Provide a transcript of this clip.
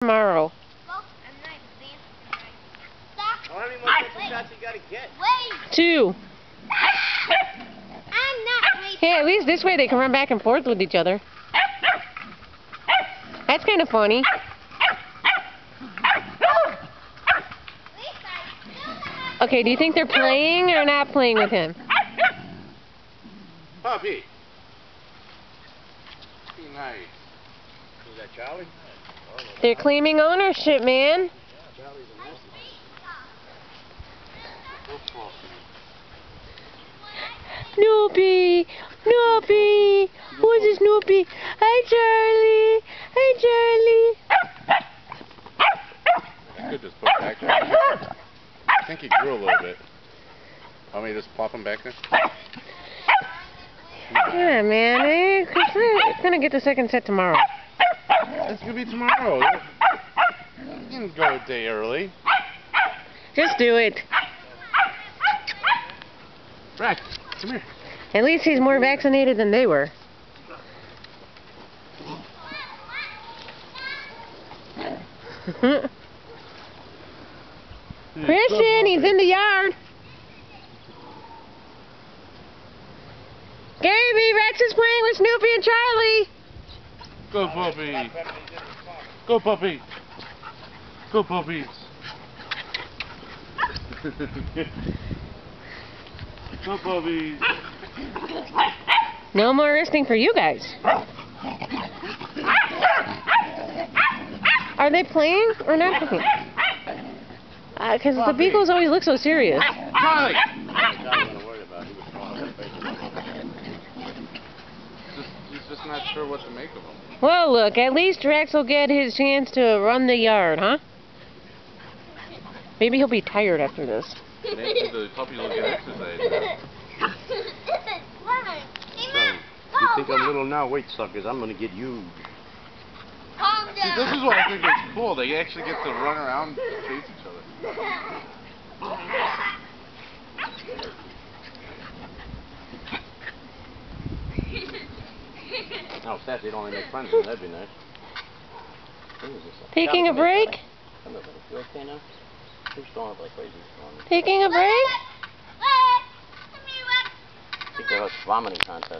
Tomorrow. How many more shots you gotta get? 2. Hey, at least this way they can run back and forth with each other. That's kind of funny. Okay, do you think they're playing or not playing with him? Puppy. Be nice. Is that Charlie? They're claiming ownership, man. Charlie's a mess. Snoopy! Snoopy! Who is this Snoopy? Hi, Charlie! Hi, Charlie! I could just put back there. I think he grew a little bit. Want me to just plop him back there? Yeah, man. It's gonna get the second set tomorrow. It's gonna be tomorrow. You can go a day early. Just do it. Rex, come here. At least he's more vaccinated than they were. Christian, he's in the yard. Gaby, Rex is playing with Snoopy and Charlie. Go puppy. Go puppy. Go puppies. Go puppies. No more resting for you guys. Are they playing or not playing? Because the beagles always look so serious. Charlie! He's just not sure what to make of them. Well, look, at least Rex will get his chance to run the yard, huh? Maybe he'll be tired after this. The puppies will get exercise now. You think I'm little now? Wait, suckers, I'm gonna get huge. See, this is what I think is cool. They actually get to run around and chase each other. Oh, sad they don't only make friends, then that'd be nice. Taking a break? You okay now? Who's throwing up like crazy? Taking a break? I think there was a vomiting contest.